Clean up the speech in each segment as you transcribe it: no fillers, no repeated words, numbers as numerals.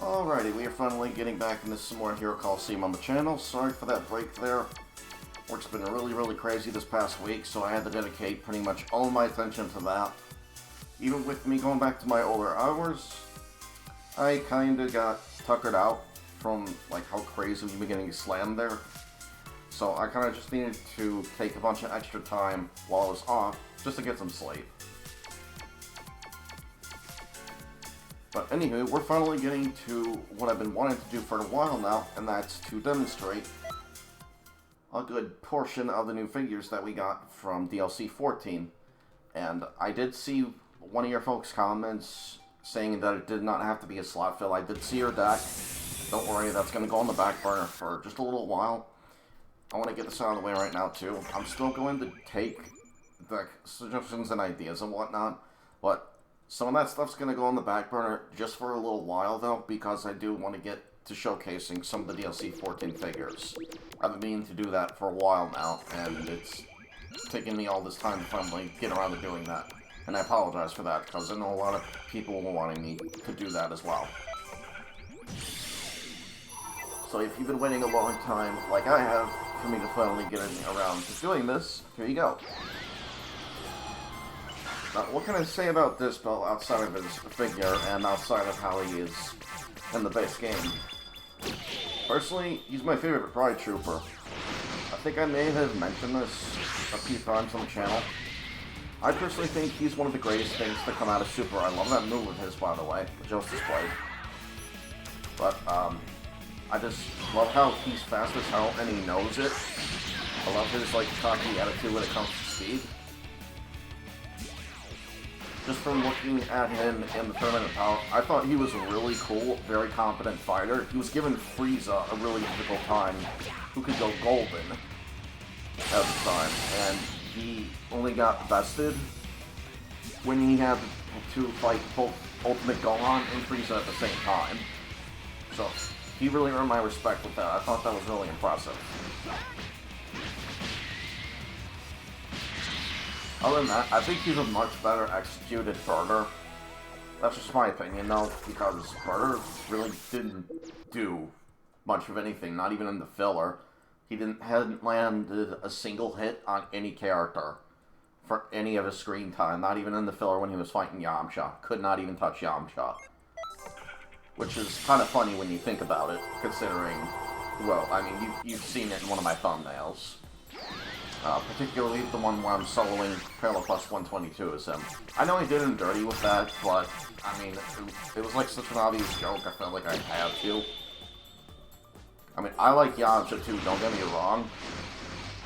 Alrighty, we are finally getting back into some more Hero Colosseum on the channel. Sorry for that break there. Work's been really crazy this past week, so I had to dedicate pretty much all my attention to that. Even with me going back to my older hours, I kinda got tuckered out from like how crazy we've been getting slammed there. So I kinda just needed to take a bunch of extra time while I was off, just to get some sleep. But anywho, we're finally getting to what I've been wanting to do for a while now, and that's to demonstrate a good portion of the new figures that we got from DLC 14. And I did see one of your folks' comments saying that it did not have to be a slot fill. I did see your deck. Don't worry, that's going to go on the back burner for just a little while. I want to get this out of the way right now too. I'm still going to take the suggestions and ideas and whatnot, but some of that stuff's going to go on the back burner just for a little while, though, because I do want to get to showcasing some of the DLC 14 figures. I've been meaning to do that for a while now, and it's taken me all this time to finally get around to doing that. And I apologize for that, because I know a lot of people were wanting me to do that as well. So if you've been waiting a long time, like I have, for me to finally get around to doing this, here you go. Now, what can I say about Dyspo outside of his figure and outside of how he is in the base game? Personally, he's my favorite Pride Trooper. I think I may have mentioned this a few times on the channel. I personally think he's one of the greatest things to come out of Super. I love that move of his, by the way, the Justice Blade. But, I just love how he's fast as hell and he knows it. I love his, like, cocky attitude when it comes to speed. Just from looking at him in the Tournament of Power, I thought he was a really cool, very competent fighter. He was giving Frieza a really difficult time, who could go golden at the time, and he only got bested when he had to fight both Ultimate Gohan and Frieza at the same time. So, he really earned my respect with that. I thought that was really impressive. Other than that, I think he's a much better executed burner. That's just my opinion, though, because Burner really didn't do much of anything, not even in the filler. He hadn't landed a single hit on any character for any of his screen time, not even in the filler when he was fighting Yamcha. Could not even touch Yamcha. Which is kind of funny when you think about it, considering, well, I mean, you've seen it in one of my thumbnails. Particularly the one where I'm soloing Parallel Plus 122 as him. I know he did him dirty with that, but, I mean, it was like such an obvious joke, I felt like I had to. I mean, I like Yamcha too, don't get me wrong,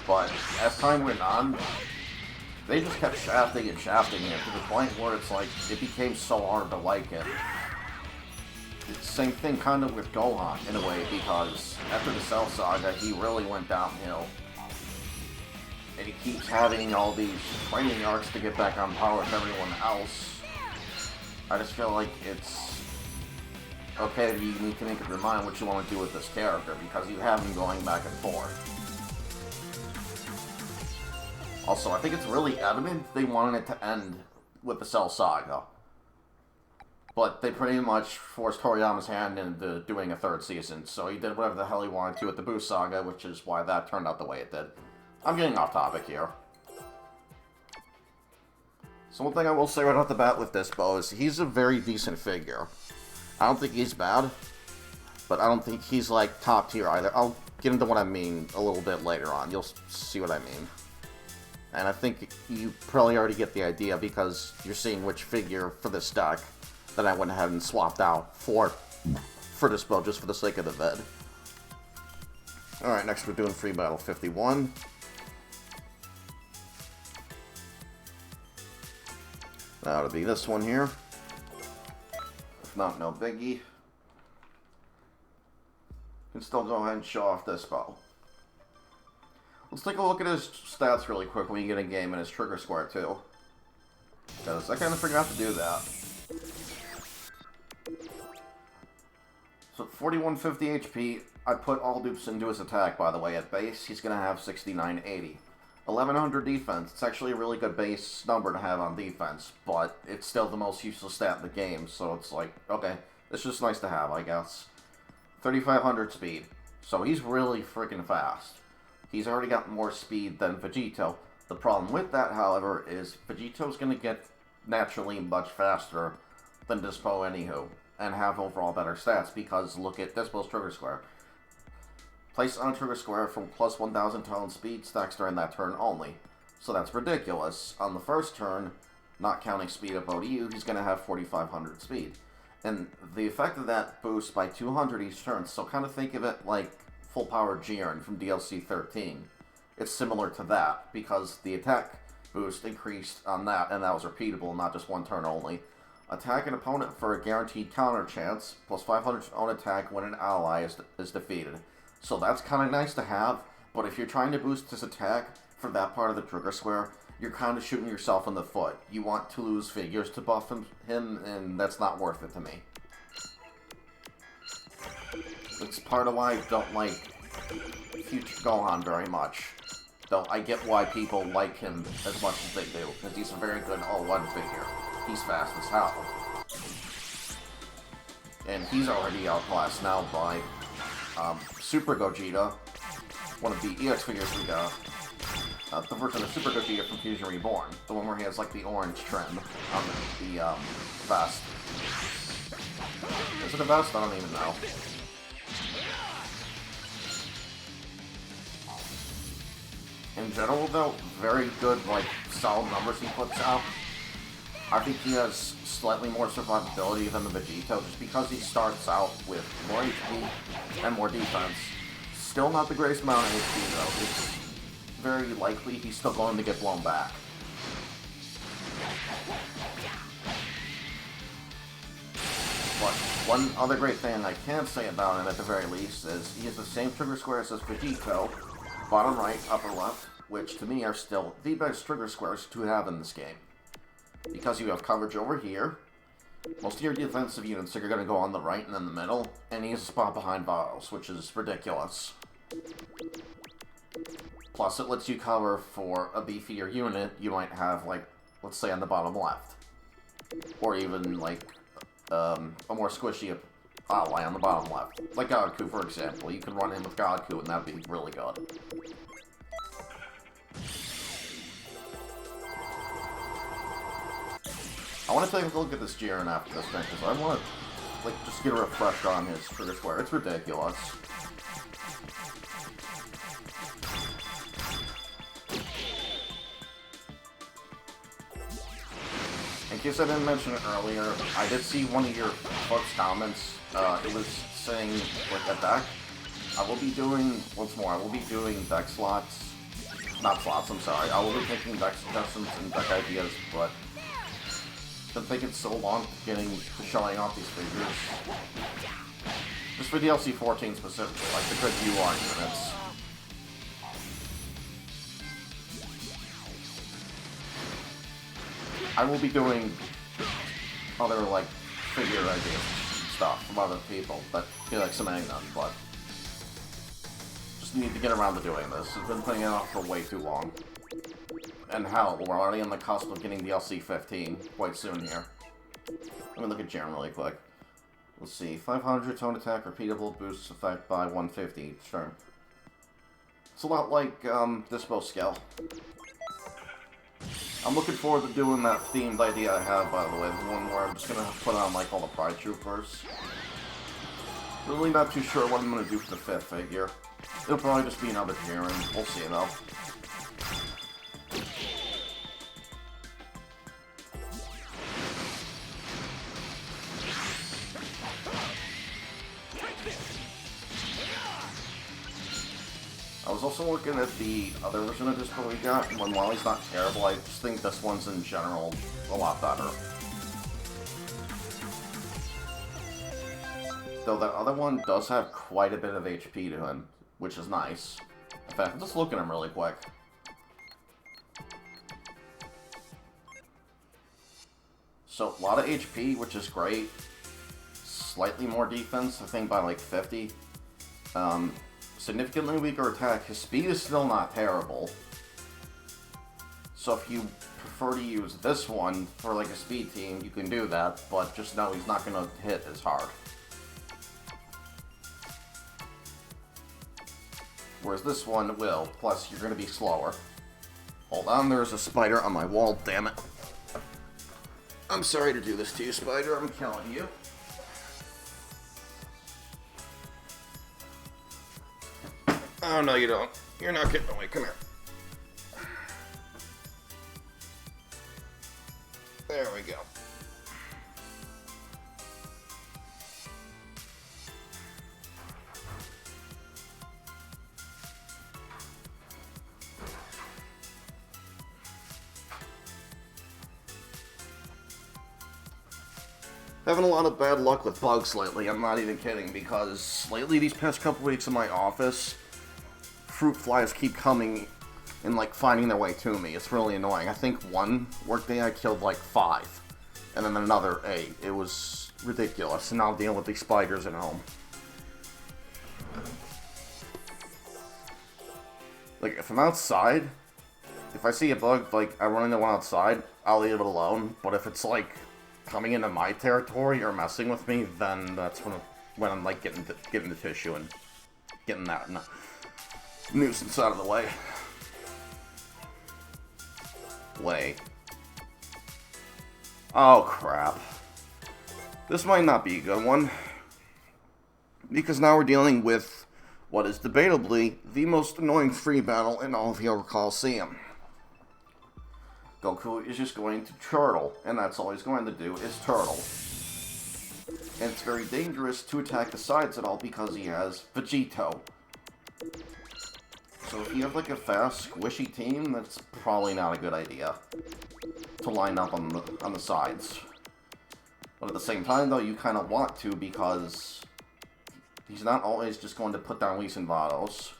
but as time went on, they just kept shafting and shafting him to the point where it's like, it became so hard to like him. Same thing kind of with Gohan, in a way, because after the Cell Saga, he really went downhill. And he keeps having all these training arcs to get back on par with everyone else. I just feel like it's okay if you need to make up your mind what you want to do with this character, because you have him going back and forth. Also, I think it's really evident they wanted it to end with the Cell Saga. But they pretty much forced Toriyama's hand into doing a third season, so he did whatever the hell he wanted to with the Buu Saga, which is why that turned out the way it did. I'm getting off topic here. So one thing I will say right off the bat with Dyspo is he's a very decent figure. I don't think he's bad, but I don't think he's like top tier either. I'll get into what I mean a little bit later on. You'll see what I mean. And I think you probably already get the idea because you're seeing which figure for this deck that I went ahead and swapped out for Dyspo just for the sake of the vid. Alright, next we're doing Free Battle 51. That'll be this one here. If not, no biggie. You can still go ahead and show off Dyspo. Let's take a look at his stats really quick when you get a game in his trigger square too. Because I kind of forgot to do that. So 4150 HP, I put all dupes into his attack, by the way. At base, he's going to have 6980. 1100 defense. It's actually a really good base number to have on defense, but it's still the most useless stat in the game, so it's like, okay, It's just nice to have, I guess. 3,500 speed. So he's really freaking fast. He's already got more speed than Vegito. The problem with that, however, is Vegito's going to get naturally much faster than Dyspo anywho, and have overall better stats, because look at Dyspo's trigger square. Place on a trigger square from plus 1,000 tone speed stacks during that turn only. So that's ridiculous. On the first turn, not counting speed up ODU, he's going to have 4,500 speed. And the effect of that boosts by 200 each turn, so kind of think of it like full power Jiren from DLC 13. It's similar to that, because the attack boost increased on that, and that was repeatable, not just one turn only. Attack an opponent for a guaranteed counter chance, plus 500 own attack when an ally is defeated. So that's kind of nice to have, but if you're trying to boost his attack for that part of the trigger square, you're kind of shooting yourself in the foot. You want to lose figures to buff him, and that's not worth it to me. It's part of why I don't like Future Gohan very much. Though I get why people like him as much as they do, because he's a very good all-one figure. He's fast as hell. And he's already outclassed now by Super Gogeta, one of the EX figures we got. The version of Super Gogeta from Fusion Reborn. The one where he has, like, the orange trim on the vest. Is it a vest? I don't even know. In general, though, very good, like, solid numbers he puts out. I think he has slightly more survivability than the Vegito, just because he starts out with more HP and more defense. Still not the greatest amount of HP, though. It's very likely he's still going to get blown back. But one other great thing I can say about him, at the very least, is he has the same trigger squares as Vegito, bottom right, upper left, which to me are still the best trigger squares to have in this game. Because you have coverage over here, most of your defensive units are going to go on the right and in the middle, and he has a spot behind bottles, which is ridiculous. Plus, it lets you cover for a beefier unit you might have, like, let's say on the bottom left. Or even, like, a more squishy ally on the bottom left. Like Godku, for example. You could run in with Godku, and that'd be really good. I want to take a look at this Jiren after this thing, because I want to, like, just get a refresher on his trigger square. It's ridiculous. In case I didn't mention it earlier, I did see one of your folks' comments. It was saying, like, a deck. I will be doing, once more, I will be doing deck slots. Not slots, I'm sorry. I will be taking deck suggestions and deck ideas, but been taking so long getting to showing off these figures. Just for DLC 14 specifically, like the good UR units. I will be doing other, like, figure ideas stuff from other people that feel like submitting them, but just need to get around to doing this. I've been putting it off for way too long. And hell, we're already on the cusp of getting DLC 15 quite soon here. Let me look at Jiren really quick. Let's see, 500 tone attack, repeatable boosts effect by 150 each turn. It's a lot like Dyspo skill. I'm looking forward to doing that themed idea I have, by the way, the one where I'm just gonna put on, like, all the Pride Troopers. Really not too sure what I'm gonna do for the 5th figure. It'll probably just be another Jiren. We'll see, though. I was also looking at the other version of Dyspo we got, and while he's not terrible, I just think this one's in general a lot better. Though that other one does have quite a bit of HP to him, which is nice. In fact, let's look at him really quick. So, a lot of HP, which is great. Slightly more defense, I think by like 50. Significantly weaker attack. His speed is still not terrible. So if you prefer to use this one for like a speed team, you can do that, but just know he's not going to hit as hard. Whereas this one will, plus you're going to be slower. Hold on, there's a spider on my wall, damn it. I'm sorry to do this to you, spider, I'm killing you. Oh, no you don't. You're not getting away, come here. There we go. Having a lot of bad luck with bugs lately, I'm not even kidding, because lately, these past couple weeks in my office, fruit flies keep coming and, like, finding their way to me. It's really annoying. I think one workday I killed, like, 5, and then another 8. It was ridiculous, and now I'm dealing with these spiders at home. Like, if I'm outside, if I see a bug, like, I run into one outside, I'll leave it alone, but if it's, like, coming into my territory or messing with me, then that's when I'm like getting the tissue and getting that nuisance out of the way. Oh crap. This might not be a good one, because now we're dealing with what is debatably the most annoying free battle in all of the Colosseum. Goku is just going to turtle, and that's all he's going to do is turtle. And it's very dangerous to attack the sides at all because he has Vegito. So if you have like a fast, squishy team, that's probably not a good idea to line up on the sides. But at the same time, though, you kind of want to, because he's not always just going to put down Whis and Vados.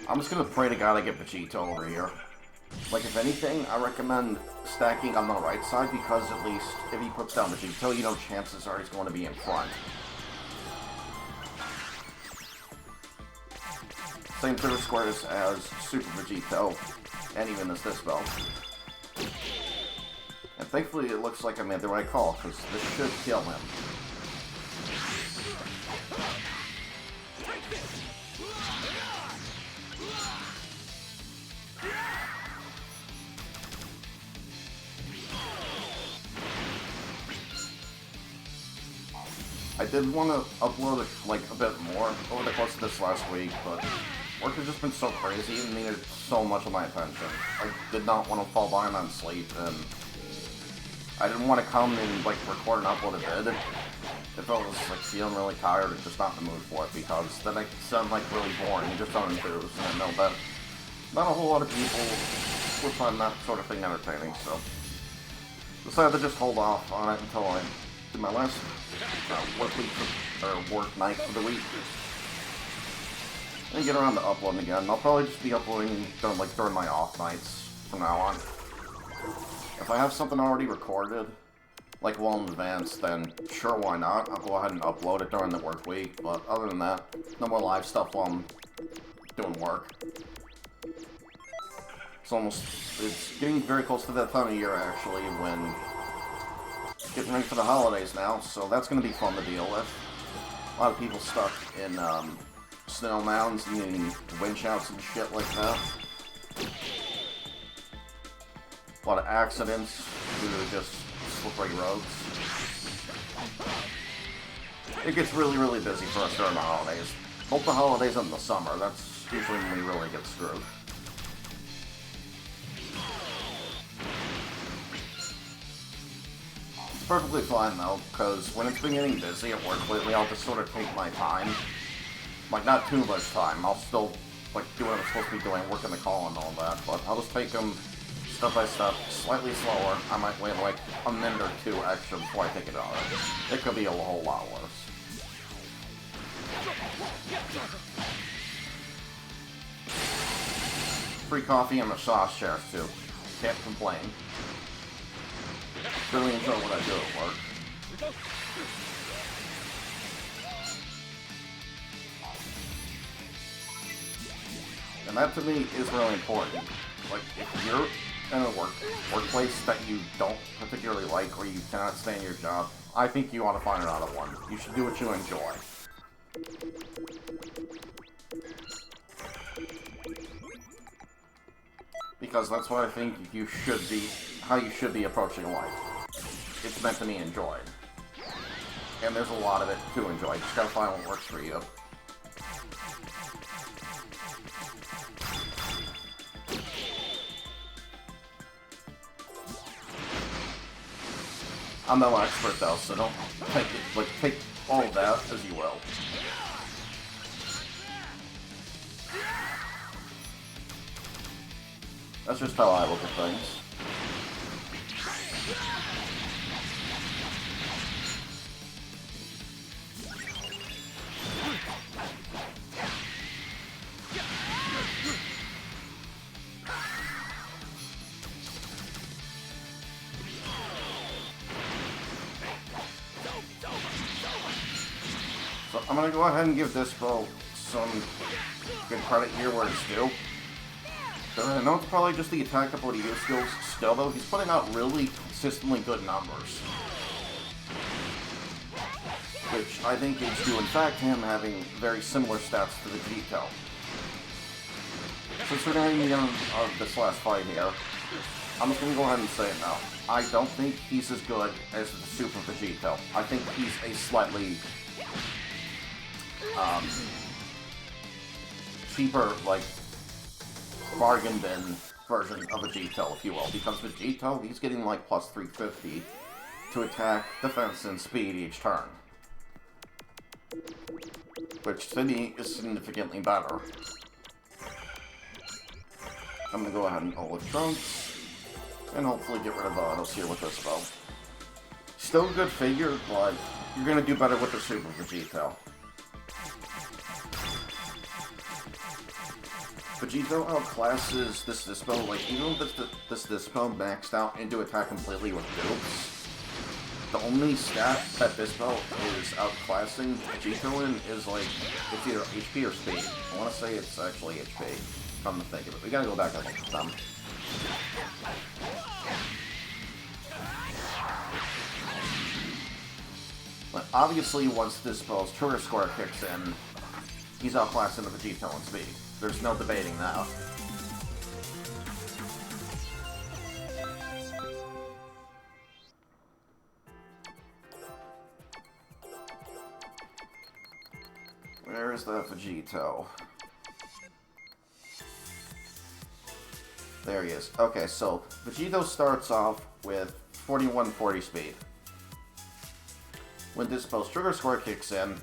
I'm just going to pray to God I get Vegito over here. Like, if anything, I recommend stacking on the right side, because at least if he puts down Vegito, you know chances are he's going to be in front. Same for the squares as Super Vegito, and even as Dyspo. And thankfully it looks like I made the right call, because this should kill him. I did want to upload like a bit more over the course of this last week, but work has just been so crazy and needed so much of my attention. I did not want to fall behind on sleep, and I didn't want to come and like record and upload a vid if I was like feeling really tired or just not in the mood for it, because then I sound like really boring and just unenthused, and I know that not a whole lot of people would find that sort of thing entertaining, so decided to just hold off on it until I did my last work night for the week. And get around to uploading again. I'll probably just be uploading during my off nights from now on. If I have something already recorded, like well in advance, then sure, why not? I'll go ahead and upload it during the work week, but other than that, no more live stuff while I'm doing work. It's getting very close to that time of year, actually, when getting ready for the holidays now, so that's going to be fun to deal with. A lot of people stuck in snow mounds and wind shouts and shit like that. A lot of accidents due to just slippery roads. It gets really, really busy for us during the holidays. Both the holidays and the summer, that's usually when we really get screwed. Perfectly fine though, because when it's been getting busy at work lately, I'll just sort of take my time. Like, not too much time. I'll still, like, do what I'm supposed to be doing, work in the call and all that, but I'll just take them step by step, slightly slower. I might wait, like, a minute or 2 extra before I take it out. It could be a whole lot worse. Free coffee and massage chairs, too. Can't complain. Really enjoy what I do at work. And that to me is really important. Like, if you're in a workplace that you don't particularly like or you cannot stand your job, I think you ought to find another one. You should do what you enjoy. Because that's what I think you should be, how you should be approaching life. It's meant to be enjoyed. And there's a lot of it to enjoy. You just gotta find what works for you. I'm no expert though, so don't take it, like, take all of that as you will. That's just how I look at things. So I'm gonna go ahead and give Dyspo some good credit here where it's due. I know it's probably just the attack ability skills. Still, though, he's putting out really consistently good numbers. Which I think is due, in fact, to him having very similar stats to the Vegito. Since we're going to get this last fight here, I'm just going to go ahead and say it now. I don't think he's as good as the Super Vegito. I think he's a slightly cheaper, like, bargain bin version of Vegito, if you will. Because Vegito, he's getting like plus 350 to attack, defense, and speed each turn. Which to me is significantly better. I'm gonna go ahead and pull with Trunks, and hopefully get rid of Autos here with this bow. Still a good figure, but you're gonna do better with the Super Vegito. Vegito outclasses this Dyspo, like, even with this Dyspo maxed out into attack completely with dupes, the only stat that Dyspo is outclassing Vegito in is, like, it's either HP or speed. I want to say it's actually HP, come to think of it. We gotta go back and look at them. But obviously, once Dyspo's trigger score kicks in, he's outclassing the Vegito in speed. There's no debating that. Where is that Vegito? There he is. Okay, so Vegito starts off with 4140 speed. When Dyspo's trigger score kicks in,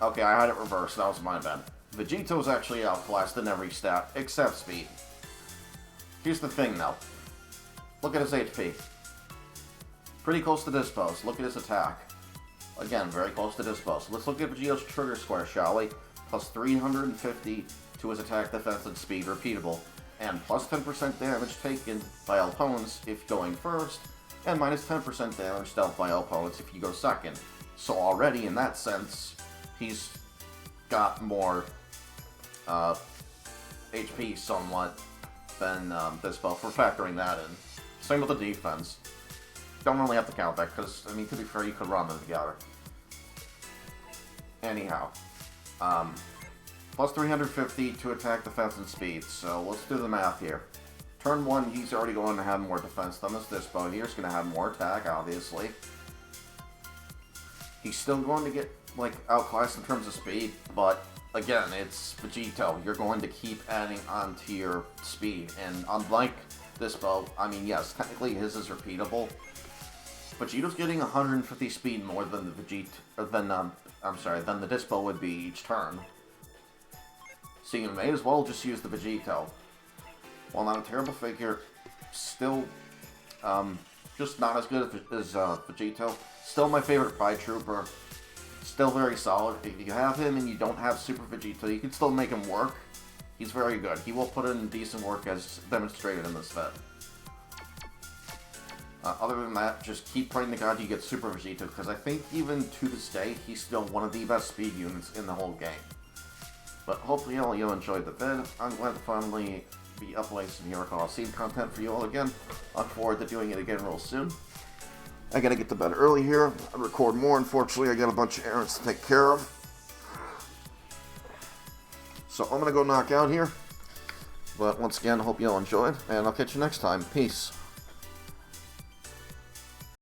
okay, I had it reversed, that was my bad. Vegito's actually outclassed in every stat, except speed. Here's the thing, though. Look at his HP. Pretty close to Dyspo's. Look at his attack. Again, very close to Dyspo's. Let's look at Vegito's trigger square, shall we? Plus 350 to his attack, defense, and speed, repeatable. And plus 10% damage taken by opponents if going first, and minus 10% damage dealt by opponents if you go second. So already, in that sense, he's got more HP somewhat than Dyspo for factoring that in. Same with the defense. Don't really have to count that because, I mean, to be fair, you could run them together. Anyhow, plus 350 to attack, defense, and speed. So let's do the math here. Turn 1, he's already going to have more defense than this Dyspo. Here's going to have more attack, obviously. He's still going to get, like, outclassed in terms of speed, but again, it's Vegito. You're going to keep adding on to your speed, and unlike Dyspo, I mean, yes, technically his is repeatable. Vegito's getting 150 speed more than the than the Dyspo would be each turn. So you may as well just use the Vegito. While not a terrible figure, still just not as good as Vegito. Still my favorite Pride Trooper. Still very solid. If you have him and you don't have Super Vegito, you can still make him work. He's very good. He will put in decent work as demonstrated in this vet. Other than that, just keep praying to God you get Super Vegito, because I think even to this day, he's still one of the best speed units in the whole game. But hopefully all you enjoyed the vid. I'm glad to finally be uploading some Hero Colosseum content for you all again. Look forward to doing it again real soon. I gotta get to bed early here. I record more. Unfortunately, I got a bunch of errands to take care of. So I'm gonna go knock out here. But once again, hope you all enjoyed, and I'll catch you next time. Peace.